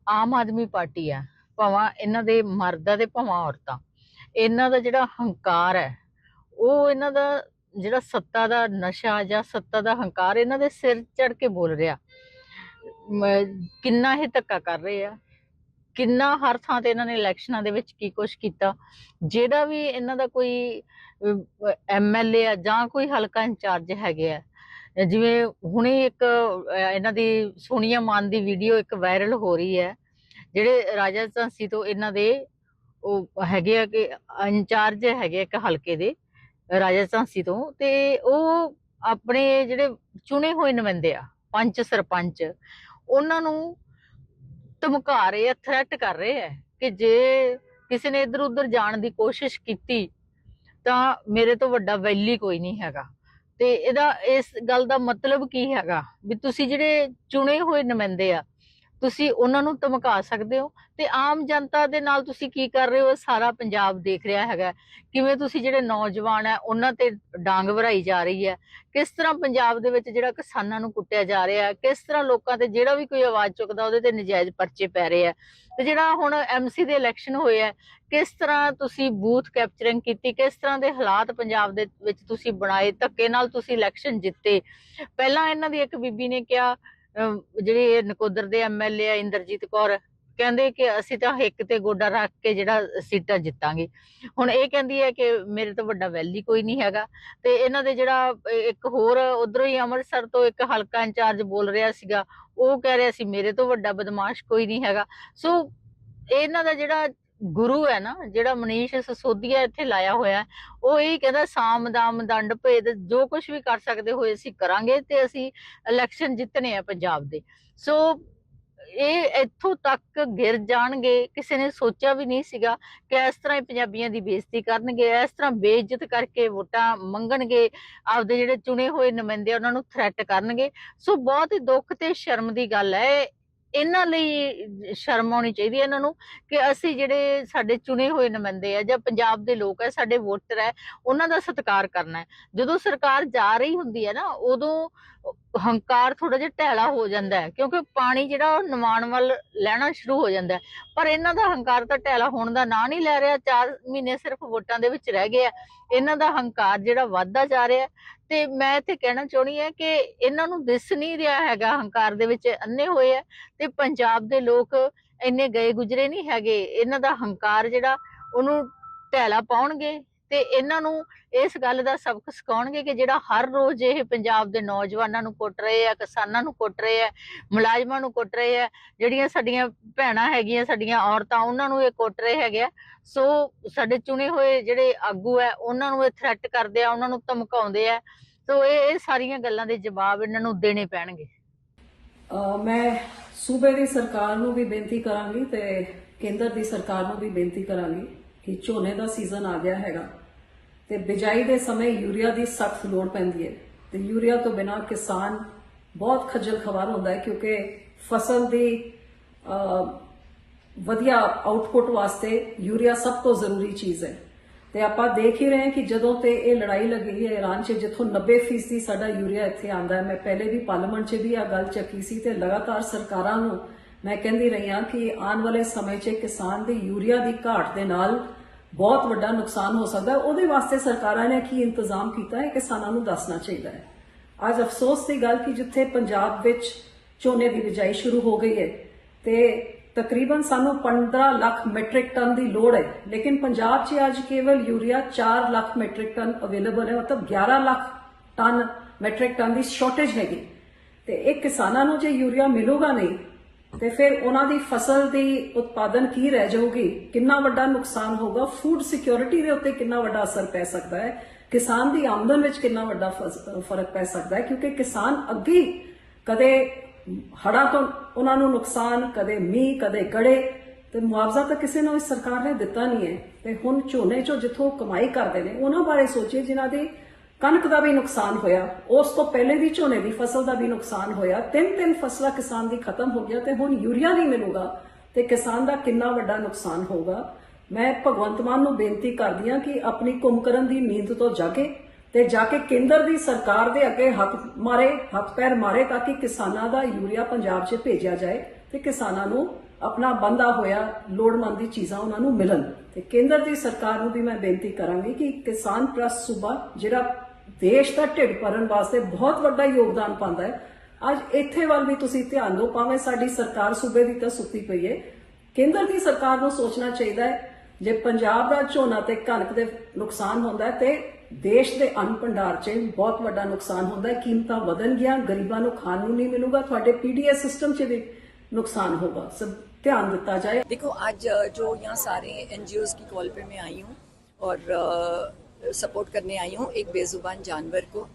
Aam Aadmi party ਆ, ਭਾਵੇਂ ਇਹਨਾਂ ਦੇ ਮਰਦਾਂ ਤੇ ਭਾਵੇਂ ਔਰਤਾਂ, ਇਹਨਾਂ ਦਾ ਜਿਹੜਾ ਹੰਕਾਰ ਹੈ, ਉਹ ਇਹਨਾਂ ਦਾ ਜਿਹੜਾ ਸੱਤਾ ਦਾ ਨਸ਼ਾ ਜਾਂ ਸੱਤਾ ਦਾ ਹੰਕਾਰ ਇਹਨਾਂ ਦੇ ਸਿਰ ਚੜ ਕੇ ਬੋਲ ਰਿਹਾ। ਕਿੰਨਾ ਇਹ ਧੱਕਾ ਕਰ ਰਹੇ ਆ, ਕਿੰਨਾ ਹਰ ਥਾਂ ਤੇ ਇਹਨਾਂ ਨੇ ਇਲੈਕਸ਼ਨਾਂ ਦੇ ਵਿੱਚ ਕੀ ਕੁਛ ਕੀਤਾ। ਜਿਹੜਾ ਵੀ ਇਹਨਾਂ ਦਾ ਕੋਈ ਐਮਐਲਏ ਆ ਜਾਂ ਕੋਈ ਹਲਕਾ ਇੰਚਾਰਜ ਹੈਗੇ ਆ, ਜਿਵੇਂ ਹੁਣੇ ਇੱਕ ਇਹਨਾਂ ਦੀ ਸੋਨੀਆ ਮਾਨ ਦੀ ਵੀਡੀਓ ਇੱਕ ਵਾਇਰਲ ਹੋ ਰਹੀ ਹੈ, ਜਿਹੜੇ ਰਾਜਾ ਝਾਂਸੀ ਤੋਂ ਇਹਨਾਂ ਦੇ ਉਹ ਹੈਗੇ ਆ ਕਿ ਇੰਚਾਰਜ ਹੈਗੇ ਇੱਕ ਹਲਕੇ ਦੇ ਰਾਜਾ ਝਾਂਸੀ ਤੋਂ, ਤੇ ਉਹ ਆਪਣੇ ਜਿਹੜੇ ਚੁਣੇ ਹੋਏ ਨੁਮਾਇੰਦੇ ਆ ਪੰਚ ਸਰਪੰਚ, ਉਹਨਾਂ ਨੂੰ ਧਮਕਾ ਰਹੇ ਆ, ਥ੍ਰੈਟ ਕਰ ਰਹੇ ਆ ਕਿ ਜੇ ਕਿਸੇ ਨੇ ਇੱਧਰ ਉੱਧਰ ਜਾਣ ਦੀ ਕੋਸ਼ਿਸ਼ ਕੀਤੀ ਤਾਂ ਮੇਰੇ ਤੋਂ ਵੱਡਾ ਵੈਲੀ ਕੋਈ ਨਹੀਂ ਹੈਗਾ। ਤੇ ਇਹਦਾ ਇਸ ਗੱਲ ਦਾ ਮਤਲਬ ਕੀ ਹੈਗਾ ਵੀ ਤੁਸੀਂ ਜਿਹੜੇ ਚੁਣੇ ਹੋਏ ਨੁਮਾਇੰਦੇ ਆ, ਤੁਸੀਂ ਉਹਨਾਂ ਨੂੰ ਧਮਕਾ ਸਕਦੇ ਹੋ, ਤੇ ਆਮ ਜਨਤਾ ਦੇ ਨਾਲ ਤੁਸੀਂ ਕੀ ਕਰ ਰਹੇ ਹੋ ਸਾਰਾ ਪੰਜਾਬ ਦੇਖ ਰਿਹਾ ਹੈਗਾ। ਕਿਵੇਂ ਤੁਸੀਂ ਜਿਹੜੇ ਨੌਜਵਾਨ ਆ ਉਹਨਾਂ ਤੇ ਡਾਂਗ ਭਰਾਈ ਜਾ ਰਹੀ ਹੈ, ਕਿਸ ਤਰ੍ਹਾਂ ਪੰਜਾਬ ਦੇ ਵਿੱਚ ਜਿਹੜਾ ਕਿਸਾਨਾਂ ਨੂੰ ਕੁੱਟਿਆ ਜਾ ਰਿਹਾ, ਕਿਸ ਤਰ੍ਹਾਂ ਲੋਕਾਂ ਤੇ ਜਿਹੜਾ ਵੀ ਕੋਈ ਆਵਾਜ਼ ਚੁੱਕਦਾ ਉਹਦੇ ਤੇ ਨਜਾਇਜ਼ ਪਰਚੇ ਪੈ ਰਹੇ ਆ। ਤੇ ਜਿਹੜਾ ਹੁਣ ਐਮਸੀ ਦੇ ਇਲੈਕਸ਼ਨ ਹੋਏ ਆ, ਕਿਸ ਤਰ੍ਹਾਂ ਤੁਸੀਂ ਬੂਥ ਕੈਪਚਰਿੰਗ ਕੀਤੀ, ਕਿਸ ਤਰ੍ਹਾਂ ਦੇ ਹਾਲਾਤ ਪੰਜਾਬ ਦੇ ਵਿੱਚ ਤੁਸੀਂ ਬਣਾਏ, ਧੱਕੇ ਨਾਲ ਤੁਸੀਂ ਇਲੈਕਸ਼ਨ ਜਿੱਤੇ। ਪਹਿਲਾਂ ਇਹਨਾਂ ਦੀ ਇੱਕ ਬੀਬੀ ਨੇ ਕਿਹਾ, ਜਿਹੜੇ ਨਕੋਦਰ ਦੇ ਐਮਐਲਏ ਆ ਇੰਦਰਜੀਤ ਕੌਰ, ਕਹਿੰਦੇ ਕਿ ਅਸੀਂ ਤਾਂ ਹਿੱਕ ਤੇ ਗੋਡਾ ਰੱਖ ਕੇ ਜਿਹੜਾ ਸੀਟਾਂ ਜਿੱਤਾਂਗੇ। ਹੁਣ ਇਹ ਕਹਿੰਦੀ ਹੈ ਕਿ ਮੇਰੇ ਤੋਂ ਵੱਡਾ ਵੈਲੀ ਕੋਈ ਨਹੀਂ ਹੈਗਾ। ਤੇ ਇਹਨਾਂ ਦੇ ਜਿਹੜਾ ਇੱਕ ਹੋਰ ਉਧਰੋਂ ਹੀ ਅੰਮ੍ਰਿਤਸਰ ਤੋਂ ਇੱਕ ਹਲਕਾ ਇੰਚਾਰਜ ਬੋਲ ਰਿਹਾ ਸੀਗਾ, ਉਹ ਕਹਿ ਰਿਹਾ ਸੀ ਮੇਰੇ ਤੋਂ ਵੱਡਾ ਬਦਮਾਸ਼ ਕੋਈ ਨਹੀਂ ਹੈਗਾ। ਸੋ ਇਹਨਾਂ ਦਾ ਜਿਹੜਾ ਗੁਰੂ ਹੈ ਨਾ, ਜਿਹੜਾ ਮਨੀਸ਼ ਸਿਸੋਦੀਆ ਇੱਥੇ ਲਾਇਆ ਹੋਇਆ, ਉਹ ਇਹ ਕਹਿੰਦਾ ਸਾਮ ਦਾਮ ਦੰਡ ਭੇਦ, ਜੋ ਕੁਝ ਵੀ ਕਰ ਸਕਦੇ ਹੋਏ ਅਸੀਂ ਕਰਾਂਗੇ ਤੇ ਅਸੀਂ ਇਲੈਕਸ਼ਨ ਜਿੱਤਣੇ ਆ ਪੰਜਾਬ ਦੇ। ਸੋ ਇਹ ਇੱਥੋਂ ਤੱਕ ਗਿਰ ਜਾਣਗੇ, ਕਿਸੇ ਨੇ ਸੋਚਿਆ ਵੀ ਨਹੀਂ ਸੀਗਾ ਕਿ ਇਸ ਤਰ੍ਹਾਂ ਹੀ ਪੰਜਾਬੀਆਂ ਦੀ ਬੇਇੱਜ਼ਤੀ ਕਰਨਗੇ, ਇਸ ਤਰ੍ਹਾਂ ਬੇਇੱਜ਼ਤ ਕਰਕੇ ਵੋਟਾਂ ਮੰਗਣਗੇ, ਆਪਦੇ ਜਿਹੜੇ ਚੁਣੇ ਹੋਏ ਨੁਮਾਇੰਦੇ ਉਹਨਾਂ ਨੂੰ ਥ੍ਰੈਟ ਕਰਨਗੇ। ਸੋ ਬਹੁਤ ਹੀ ਦੁੱਖ ਤੇ ਸ਼ਰਮ ਦੀ ਗੱਲ ਹੈ। ਇਹਨਾਂ ਲਈ ਸ਼ਰਮ ਆਉਣੀ ਚਾਹੀਦੀ ਹੈ ਇਹਨਾਂ ਨੂੰ ਕਿ ਅਸੀਂ ਜਿਹੜੇ ਸਾਡੇ ਚੁਣੇ ਹੋਏ ਨੁਮਾਇੰਦੇ ਆ ਜਾਂ ਪੰਜਾਬ ਦੇ ਲੋਕ ਹੈ, ਸਾਡੇ ਵੋਟਰ ਹੈ, ਉਹਨਾਂ ਦਾ ਸਤਿਕਾਰ ਕਰਨਾ ਹੈ। ਜਦੋਂ ਸਰਕਾਰ ਜਾ ਰਹੀ ਹੁੰਦੀ ਹੈ ਨਾ, ਉਦੋਂ ਹੰਕਾਰ ਥੋੜਾ ਜਿਹਾ ਢੈਲਾ ਹੋ ਜਾਂਦਾ ਹੈ, ਕਿਉਂਕਿ ਪਾਣੀ ਜਿਹੜਾ ਨਿਮਾਣ ਵੱਲ ਲੈਣਾ ਸ਼ੁਰੂ ਹੋ ਜਾਂਦਾ ਹੈ। ਪਰ ਇਹਨਾਂ ਦਾ ਹੰਕਾਰ ਤਾਂ ਢੈਲਾ ਹੋਣ ਦਾ ਨਾਂ ਨਹੀਂ ਲੈ ਰਿਹਾ। 4 ਮਹੀਨੇ ਸਿਰਫ ਵੋਟਾਂ ਦੇ ਵਿੱਚ ਰਹਿ ਗਏ ਆ, ਇਹਨਾਂ ਦਾ ਹੰਕਾਰ ਜਿਹੜਾ ਵੱਧਦਾ ਜਾ ਰਿਹਾ। ਤੇ ਮੈਂ ਇੱਥੇ ਕਹਿਣਾ ਚਾਹੁੰਦੀ ਹਾਂ ਕਿ ਇਹਨਾਂ ਨੂੰ ਦਿਸ ਨਹੀਂ ਰਿਹਾ ਹੈਗਾ, ਹੰਕਾਰ ਦੇ ਵਿੱਚ ਅੰਨੇ ਹੋਏ ਆ। ਤੇ ਪੰਜਾਬ ਦੇ ਲੋਕ ਇੰਨੇ ਗਏ ਗੁਜਰੇ ਨਹੀਂ ਹੈਗੇ, ਇਹਨਾਂ ਦਾ ਹੰਕਾਰ ਜਿਹੜਾ ਉਹਨੂੰ ਢੈਲਾ ਪਾਉਣਗੇ ਤੇ ਇਹਨਾਂ ਨੂੰ ਇਸ ਗੱਲ ਦਾ ਸਬਕ ਸਿਖਾਉਣਗੇ ਕਿ ਜਿਹੜਾ ਹਰ ਰੋਜ਼ ਇਹ ਪੰਜਾਬ ਦੇ ਨੌਜਵਾਨਾਂ ਨੂੰ ਕੁੱਟ ਰਹੇ ਆ, ਕਿਸਾਨਾਂ ਨੂੰ ਕੁੱਟ ਰਹੇ ਆ, ਮੁਲਾਜ਼ਮਾਂ ਨੂੰ ਕੁੱਟ ਰਹੇ ਆ, ਜਿਹੜੀਆਂ ਸਾਡੀਆਂ ਭੈਣਾਂ ਹੈਗੀਆਂ, ਸਾਡੀਆਂ ਔਰਤਾਂ, ਉਹਨਾਂ ਨੂੰ ਇਹ ਕੁੱਟ ਰਹੇ ਹੈਗੇ ਆ। ਸੋ ਸਾਡੇ ਚੁਣੇ ਹੋਏ ਜਿਹੜੇ ਆਗੂ ਹੈ ਉਹਨਾਂ ਨੂੰ ਇਹ ਥ੍ਰੈਟ ਕਰਦੇ ਆ, ਉਹਨਾਂ ਨੂੰ ਧਮਕਾਉਂਦੇ ਆ। ਸੋ ਇਹ ਸਾਰੀਆਂ ਗੱਲਾਂ ਦੇ ਜਵਾਬ ਇਹਨਾਂ ਨੂੰ ਦੇਣੇ ਪੈਣਗੇ। ਮੈਂ ਸੂਬੇ ਦੀ ਸਰਕਾਰ ਨੂੰ ਵੀ ਬੇਨਤੀ ਕਰਾਂਗੀ ਤੇ ਕੇਂਦਰ ਦੀ ਸਰਕਾਰ ਨੂੰ ਵੀ ਬੇਨਤੀ ਕਰਾਂਗੀ ਕਿ ਝੋਨੇ ਦਾ ਸੀਜ਼ਨ ਆ ਗਿਆ ਹੈਗਾ ਤੇ ਬਿਜਾਈ ਦੇ ਸਮੇਂ ਯੂਰੀਆ ਦੀ ਸਖਤ ਲੋੜ ਪੈਂਦੀ ਹੈ ਤੇ ਯੂਰੀਆ ਤੋਂ ਬਿਨਾਂ ਕਿਸਾਨ ਬਹੁਤ ਖੱਜਲ ਖਵਾਰ ਹੁੰਦਾ ਹੈ, ਕਿਉਂਕਿ ਫਸਲ ਦੀ ਵਧੀਆ ਆਊਟਪੁੱਟ ਵਾਸਤੇ ਯੂਰੀਆ ਸਭ ਤੋਂ ਜ਼ਰੂਰੀ ਚੀਜ਼ ਹੈ। ਤੇ ਆਪਾਂ ਦੇਖ ਹੀ ਰਹੇ ਹਾਂ ਕਿ ਜਦੋਂ ਤੇ ਇਹ ਲੜਾਈ ਲੱਗੀ ਹੈ ਈਰਾਨ 'ਚ, ਜਿੱਥੋਂ 90% ਸਾਡਾ ਯੂਰੀਆ ਇੱਥੇ ਆਉਂਦਾ ਹੈ। ਮੈਂ ਪਹਿਲੇ ਵੀ ਪਾਰਲੀਮੈਂਟ 'ਚ ਵੀ ਇਹ ਗੱਲ ਚੱਕੀ ਸੀ ਤੇ ਲਗਾਤਾਰ ਸਰਕਾਰਾਂ ਨੂੰ ਮੈਂ ਕਹਿੰਦੀ ਰਹੀ ਹਾਂ ਕਿ ਆਉਣ ਵਾਲੇ ਸਮੇਂ 'ਚ ਕਿਸਾਨ ਦੀ ਯੂਰੀਆ ਦੀ ਘਾਟ ਦੇ ਨਾਲ ਬਹੁਤ ਵੱਡਾ ਨੁਕਸਾਨ ਹੋ ਸਕਦਾ ਹੈ। ਉਹਦੇ ਵਾਸਤੇ ਸਰਕਾਰਾਂ ਨੇ ਕੀ ਇੰਤਜ਼ਾਮ ਕੀਤਾ ਹੈ ਕਿਸਾਨਾਂ ਨੂੰ ਦੱਸਣਾ ਚਾਹੀਦਾ ਹੈ। ਅੱਜ ਅਫਸੋਸ ਦੀ ਗੱਲ ਕਿ ਜਿੱਥੇ ਪੰਜਾਬ ਵਿੱਚ ਝੋਨੇ ਦੀ ਬਿਜਾਈ ਸ਼ੁਰੂ ਹੋ ਗਈ ਹੈ ਤੇ ਤਕਰੀਬਨ ਸਾਨੂੰ 15 ਲੱਖ ਮੈਟ੍ਰਿਕ ਟਨ ਦੀ ਲੋੜ ਹੈ, ਲੇਕਿਨ ਪੰਜਾਬ 'ਚ ਅੱਜ ਕੇਵਲ urea 4 lakh matric ton available ਹੈ, ਮਤਲਬ 11 ਲੱਖ ਟਨ ਮੈਟ੍ਰਿਕ ਟਨ ਦੀ ਸ਼ਾਰਟੇਜ ਹੈਗੀ। ਤੇ ਇਹ ਕਿਸਾਨਾਂ ਨੂੰ ਜੇ ਯੂਰੀਆ ਮਿਲੂਗਾ ਨਹੀਂ ਤੇ ਫਿਰ ਉਹਨਾਂ ਦੀ ਫਸਲ ਦੀ ਉਤਪਾਦਨ ਕੀ ਰਹਿ ਜਾਊਗੀ, ਕਿੰਨਾ ਵੱਡਾ ਨੁਕਸਾਨ ਹੋਗਾ, ਫੂਡ ਸਿਕਿਉਰਿਟੀ ਦੇ ਉੱਤੇ ਕਿੰਨਾ ਵੱਡਾ ਅਸਰ ਪੈ ਸਕਦਾ ਹੈ, ਕਿਸਾਨ ਦੀ ਆਮਦਨ ਵਿੱਚ ਕਿੰਨਾ ਵੱਡਾ ਫਰਕ ਪੈ ਸਕਦਾ ਹੈ। ਕਿਉਂਕਿ ਕਿਸਾਨ ਅੱਗੇ ਕਦੇ ਹੜ੍ਹਾਂ ਤੋਂ ਉਹਨਾਂ ਨੂੰ ਨੁਕਸਾਨ, ਕਦੇ ਮੀਂਹ, ਕਦੇ ਗੜੇ, ਤੇ ਮੁਆਵਜ਼ਾ ਤਾਂ ਕਿਸੇ ਨੂੰ ਇਸ ਸਰਕਾਰ ਨੇ ਦਿੱਤਾ ਨਹੀਂ ਹੈ। ਤੇ ਹੁਣ ਝੋਨੇ 'ਚੋਂ ਜਿੱਥੋਂ ਕਮਾਈ ਕਰਦੇ ਨੇ ਉਹਨਾਂ ਬਾਰੇ ਸੋਚੀਏ, ਜਿਨ੍ਹਾਂ ਦੀ ਕਣਕ ਦਾ ਵੀ ਨੁਕਸਾਨ ਹੋਇਆ, ਉਸ ਤੋਂ ਪਹਿਲੇ ਦੀ ਝੋਨੇ ਦੀ ਫਸਲ ਦਾ ਵੀ ਨੁਕਸਾਨ ਹੋਇਆ, 3 ਫਸਲਾਂ ਕਿਸਾਨ ਦੀ ਖਤਮ ਹੋ ਗਿਆ ਤੇ ਹੁਣ ਯੂਰੀਆ ਨਹੀਂ ਮਿਲੂਗਾ ਤੇ ਕਿਸਾਨ ਦਾ ਕਿੰਨਾ ਵੱਡਾ ਨੁਕਸਾਨ ਹੋਊਗਾ। ਮੈਂ ਭਗਵੰਤ ਮਾਨ ਨੂੰ ਬੇਨਤੀ ਕਰਦੀ ਹਾਂ ਕਿ ਆਪਣੀ ਕੁੰਭਕਰਨ ਦੀ ਨੀਂਦ ਤੋਂ ਜਾਗੇ ਤੇ ਜਾ ਕੇ ਕੇਂਦਰ ਦੀ ਸਰਕਾਰ ਦੇ ਅੱਗੇ ਹੱਥ ਪੈਰ ਮਾਰੇ ਤਾਂ ਕਿ ਕਿਸਾਨਾਂ ਦਾ ਯੂਰੀਆ ਪੰਜਾਬ 'ਚ ਭੇਜਿਆ ਜਾਏ ਤੇ ਕਿਸਾਨਾਂ ਨੂੰ ਆਪਣਾ ਬੰਦਾ ਹੋਇਆ ਲੋੜਮੰਦ ਚੀਜ਼ਾਂ ਉਹਨਾਂ ਨੂੰ ਮਿਲਣ। ਤੇ ਕੇਂਦਰ ਦੀ ਸਰਕਾਰ ਨੂੰ ਵੀ ਮੈਂ ਬੇਨਤੀ ਕਰਾਂਗੀ ਕਿ ਕਿਸਾਨ ਪ੍ਰਸ ਸੂਬਾ ਜਿਹੜਾ ਦੇਸ਼ ਦਾ ਢਿੱਡ ਭਰਨ ਵਾਸਤੇ ਬਹੁਤ ਵੱਡਾ ਯੋਗਦਾਨ ਪਾਉਂਦਾ ਹੈ, ਅੱਜ ਇੱਥੇ ਵੱਲ ਵੀ ਤੁਸੀਂ ਧਿਆਨ ਦਿਓ। ਭਾਵੇਂ ਸਾਡੀ ਸਰਕਾਰ ਸੂਬੇ ਦੀ ਤਾਂ ਸੁੱਤੀ ਪਈ ਹੈ, ਕੇਂਦਰ ਦੀ ਸਰਕਾਰ ਨੂੰ ਸੋਚਣਾ ਚਾਹੀਦਾ ਹੈ ਜੇ ਪੰਜਾਬ ਦਾ ਝੋਨਾ ਤੇ ਕਣਕ ਦੇ ਨੁਕਸਾਨ ਹੁੰਦਾ ਹੈ ਤੇ ਦੇਸ਼ ਦੇ ਅੰਨ ਭੰਡਾਰ 'ਚ ਬਹੁਤ ਵੱਡਾ ਨੁਕਸਾਨ ਹੁੰਦਾ ਹੈ। ਕੀਮਤਾਂ ਵਧਣ ਗਿਆ, ਗਰੀਬਾਂ ਨੂੰ ਖਾਣ ਨੂੰ नहीं मिलूगा, ਤੁਹਾਡੇ पीडीएस सिस्टम 'ਚ भी नुकसान होगा। सब ध्यान दिता जाए। देखो आज जो यहाँ सारे एनजीओज की कॉल पे मैं आई हूँ और सपोर्ट करने आई हूँ एक बेजुबान जानवर को,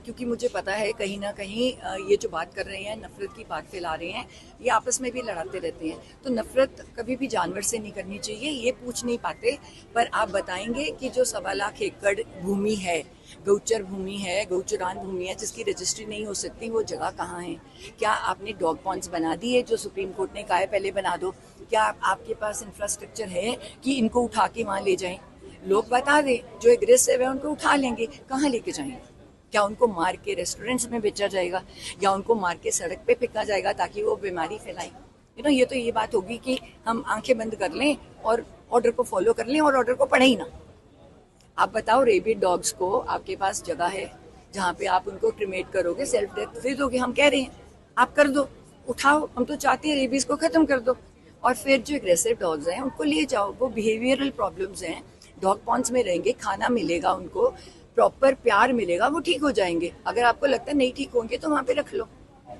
क्योंकि मुझे पता है कहीं ना कहीं ये जो बात कर रहे हैं, नफरत की बात फैला रहे हैं, ये आपस में भी लड़ाते रहते हैं। तो नफरत कभी भी जानवर से नहीं करनी चाहिए। ये पूछ नहीं पाते, पर आप बताएंगे कि जो 1.25 लाख एकड़ भूमि है, गौचर भूमि है, गौचरान भूमि है, जिसकी रजिस्ट्री नहीं हो सकती, वो जगह कहाँ है? क्या आपने डॉग पॉन्ड्स बना दिए जो सुप्रीम कोर्ट ने कहा है पहले बना दो? क्या आपके पास इंफ्रास्ट्रक्चर है कि इनको उठा के वहाँ ले जाएं? लोग बता दें, जो एग्रेसिव है उनको उठा लेंगे, कहाँ लेके जाएंगे? क्या उनको मार के रेस्टोरेंट्स में बेचा जाएगा या उनको मार के सड़क पे फेंका जाएगा ताकि वो बीमारी फैलाएं? ये तो ये बात होगी कि हम आंखें बंद कर लें और ऑर्डर को फॉलो कर लें और ऑर्डर को पढ़े ही ना। आप बताओ, रेबिड डॉग्स को आपके पास जगह है जहाँ पे आप उनको क्रिमेट करोगे, सेल्फ डेथ दे दोगे? हम कह रहे हैं आप कर दो, उठाओ। हम तो चाहते हैं रेबीज को खत्म कर दो। और फिर जो एग्रेसिव डॉग्स हैं उनको ले जाओ, वो बिहेवियरल प्रॉब्लम्स हैं, डॉग पॉन्ड्स में रहेंगे, खाना मिलेगा उनको, प्रॉपर प्यार मिलेगा, वो ठीक हो जाएंगे। अगर आपको लगता है नहीं ठीक होंगे तो वहाँ पे रख लो,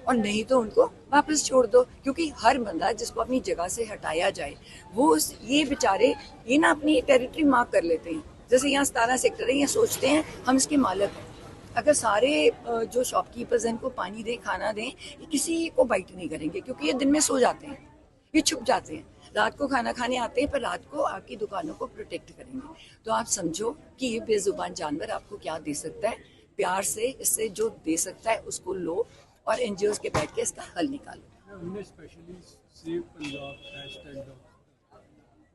और नहीं तो उनको वापस छोड़ दो। क्योंकि हर बंदा जिसको अपनी जगह से हटाया जाए, वो ये बेचारे ये ना अपनी टेरिटरी मार्क कर लेते हैं। जैसे यहाँ 17 सेक्टर है, ये सोचते हैं हम इसके मालिक हैं। अगर सारे जो शॉपकीपर्स हैं इनको पानी दें, खाना दें, ये किसी को बाइट नहीं करेंगे, क्योंकि ये दिन में सो जाते हैं, ये छुप जाते हैं, रात को खाना खाने आते हैं, पर रात को आपकी दुकानों को प्रोटेक्ट करेंगे। तो आप समझो कि ये बेजुबान जानवर आपको क्या दे सकता है। प्यार से इससे जो दे सकता है उसको लो और एनजीओज के बैठ के इसका हल निकालो। हमने specially save Punjab hashtag dogs,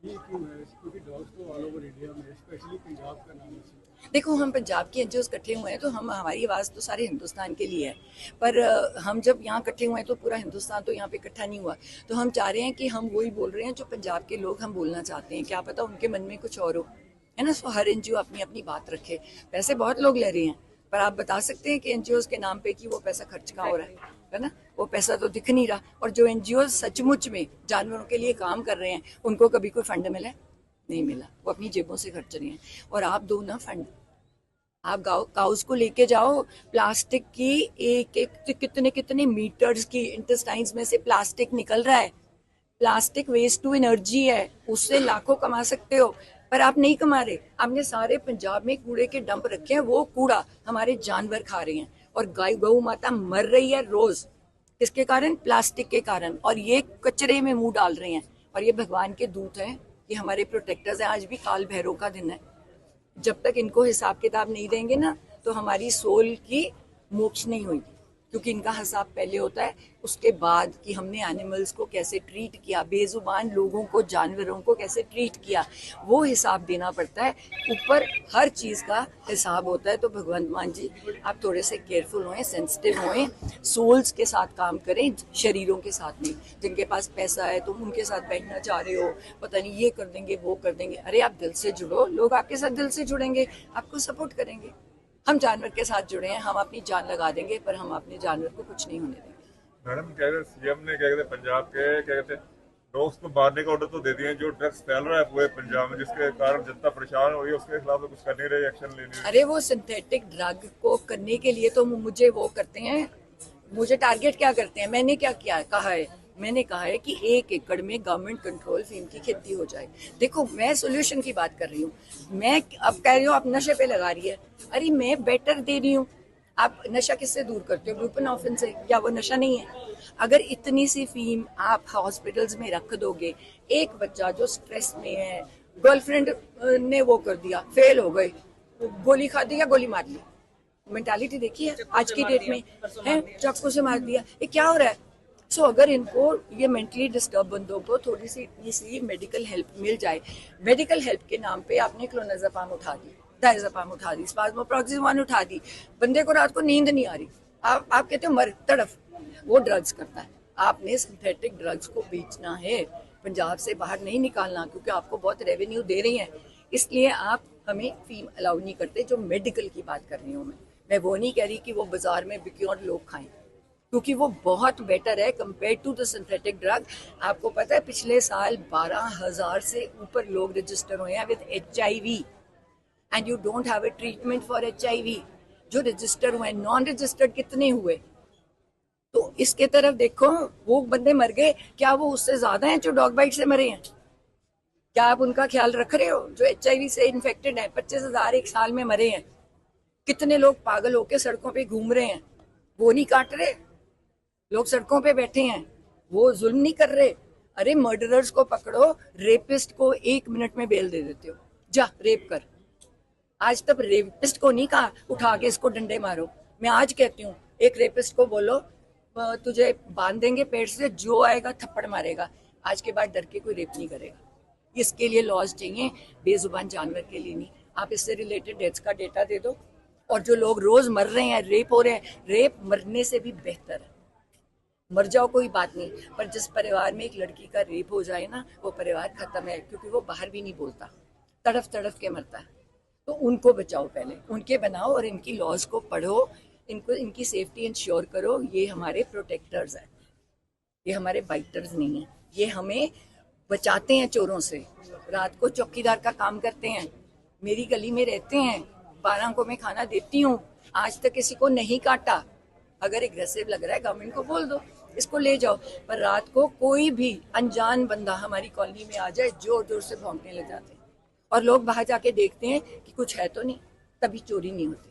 ये क्यों है? क्योंकि डॉग्स तो ऑल ओवर इंडिया में, स्पेशली पंजाब का नाम है। देखो, हम पंजाब के एनजीओज इकट्ठे हुए हैं तो हमारी आवाज़ तो सारे हिंदुस्तान के लिए है, पर हम जब यहाँ इकट्ठे हुए हैं तो पूरा हिंदुस्तान तो यहाँ पे इकट्ठा नहीं हुआ। तो हम चाह रहे हैं कि हम वही बोल रहे हैं जो पंजाब के लोग हम बोलना चाहते हैं। क्या पता उनके मन में कुछ और हो, है ना। सो हर एनजीओ अपनी अपनी बात रखे। पैसे बहुत लोग ले रहे हैं, पर आप बता सकते हैं कि एनजीओज के नाम पे कि वो पैसा खर्च कहाँ हो रहा है ना। वो पैसा तो दिख नहीं रहा। और जो एनजीओ सचमुच में जानवरों के लिए काम कर रहे हैं, उनको कभी कोई फंड मिला? नहीं मिला। वो अपनी जेबों से खर्च रहे हैं। और आप दो ना फंड, आप काउस को लेके जाओ, प्लास्टिक की एक कितने कितने मीटर्स की इंटेस्टाइन्स में से प्लास्टिक निकल रहा है। प्लास्टिक वेस्ट टू एनर्जी है, उससे लाखों कमा सकते हो, पर आप नहीं कमा रहे। आपने सारे पंजाब में कूड़े के डंप रखे हैं, वो कूड़ा हमारे जानवर खा रहे हैं, और गौ माता मर रही है रोज। किसके कारण? प्लास्टिक के कारण। और ये कचरे में मुंह डाल रहे हैं, और ये भगवान के दूत हैं, ये हमारे प्रोटेक्टर्स हैं। आज भी काल भैरव का दिन है। जब तक इनको हिसाब किताब नहीं देंगे ना, तो हमारी सोल की मोक्ष नहीं होगी, क्योंकि इनका हिसाब पहले होता है, उसके बाद कि हमने एनिमल्स को कैसे ट्रीट किया, बेजुबान लोगों को, जानवरों को कैसे ट्रीट किया, वो हिसाब देना पड़ता है। ऊपर हर चीज़ का हिसाब होता है। तो भगवंत मान जी, आप थोड़े से केयरफुल होएं, सेंसिटिव होएं, सोल्स के साथ काम करें, शरीरों के साथ नहीं। जिनके पास पैसा है तुम उनके साथ बैठना चाह रहे हो, पता नहीं ये कर देंगे वो कर देंगे। अरे आप दिल से जुड़ो, लोग आपके साथ दिल से जुड़ेंगे, आपको सपोर्ट करेंगे। हम जानवर के साथ जुड़े हैं, हम अपनी जान लगा देंगे, पर हम अपने जानवर को कुछ नहीं होने देंगे। मैडम, कह रहे सीएम ने क्या कहते पंजाब के क्या कहते डॉग्स को मारने का ऑर्डर तो दे दिए, जो ड्रग्स फैल रहा है पूरे पंजाब में, जिसके कारण जनता परेशान हो रही है, उसके खिलाफ तो कुछ कर नहीं रहे, एक्शन ले नहीं रहे। अरे वो सिंथेटिक ड्रग को करने के लिए तो मुझे वो करते हैं, मुझे टारगेट क्या करते हैं। मैंने क्या किया कहा है? मैंने कहा है कि 1 एकड़ में गवर्नमेंट कंट्रोल फीम की खेती हो जाए। देखो, मैं सोल्यूशन की बात कर रही हूँ। मैं अब कह रही हूँ आप नशे पे लगा रही है, अरे मैं बेटर दे रही हूँ। आप नशा किससे दूर करते हो? बुप्रेनोर्फिन से। क्या वो नशा नहीं है? अगर इतनी सी फीम आप हॉस्पिटल्स में रख दोगे, एक बच्चा जो स्ट्रेस में है, गर्लफ्रेंड ने वो कर दिया, फेल हो गए, गोली खा दी या गोली मार ली, मेंटालिटी देखिए आज की डेट में है, चाकू से मार दिया, ये क्या हो रहा है? सो अगर इनको ये मेंटली डिस्टर्ब बंदों को थोड़ी सी मेडिकल हेल्प मिल जाए। मेडिकल हेल्प के नाम पे आपने क्लोनाज़ेपाम उठा दी, डायज़ेपाम उठा दी, स्पाज़मोप्रोक्सिन उठा दी, बंदे को रात को नींद नहीं आ रही, आप कहते हो मर तड़फ, वो ड्रग्स करता है। आपने सिंथेटिक ड्रग्स को बेचना है, पंजाब से बाहर नहीं निकालना, क्योंकि आपको बहुत रेवेन्यू दे रही हैं, इसलिए आप हमें फीम अलाउ नहीं करते। जो मेडिकल की बात कर रही हूँ मैं वो नहीं कह रही कि वो बाजार में बिके और लोग खाएं, क्योंकि वो बहुत बेटर है compare to the synthetic drug. आपको पता है पिछले साल 12,000 से ऊपर लोग रजिस्टर हुए हैं with HIV, and you don't have a treatment for HIV। जो रजिस्टर हुए, नॉन रजिस्टर्ड कितने हुए? तो इसके तरफ देखो, वो बंदे मर गए, क्या वो उससे ज्यादा हैं जो डॉग बाइट से मरे हैं? क्या आप उनका ख्याल रख रहे हो? जो HIV से इन्फेक्टेड है, 25,000 एक साल में मरे हैं। कितने लोग पागल होके सड़कों पे घूम रहे हैं, वो नहीं काट रहे। लोग सड़कों पे बैठे हैं, वो जुल्म नहीं कर रहे। अरे मर्डरर्स को पकड़ो, रेपिस्ट को 1 मिनट में बेल दे देते हो, जा रेप कर। आज तक रेपिस्ट को नहीं कहा उठा के इसको डंडे मारो। मैं आज कहती हूँ एक रेपिस्ट को बोलो तुझे बांध देंगे पेड़ से, जो आएगा थप्पड़ मारेगा। आज के बाद डर के कोई रेप नहीं करेगा। इसके लिए लॉज चाहिए, बेजुबान जानवर के लिए नहीं। आप इससे रिलेटेड डेथ्स का डेटा दे दो। और जो लोग रोज मर रहे हैं, रेप हो रहे हैं, रेप मरने से भी बेहतर है। मर जाओ कोई बात नहीं, पर जिस परिवार में एक लड़की का रेप हो जाए ना, वो परिवार खत्म है, क्योंकि वो बाहर भी नहीं बोलता, तड़फ तड़फ के मरता है। तो उनको बचाओ, पहले उनके बनाओ और इनकी लॉज को पढ़ो, इनको इनकी सेफ्टी इंश्योर करो। ये हमारे प्रोटेक्टर्स हैं, ये हमारे बाइटर्स नहीं हैं। ये हमें बचाते हैं चोरों से, रात को चौकीदार का काम करते हैं, मेरी गली में रहते हैं, 12 को मैं खाना देती हूँ, आज तक किसी को नहीं काटा। अगर एग्रेसिव लग रहा है गवर्नमेंट को बोल दो, इसको ले जाओ। पर रात को कोई भी अनजान बंदा हमारी कॉलोनी में आ जाए, जोर जोर से भौंकने लग जाते हैं, और लोग बाहर जाके देखते हैं कि कुछ है तो नहीं, तभी चोरी नहीं होती।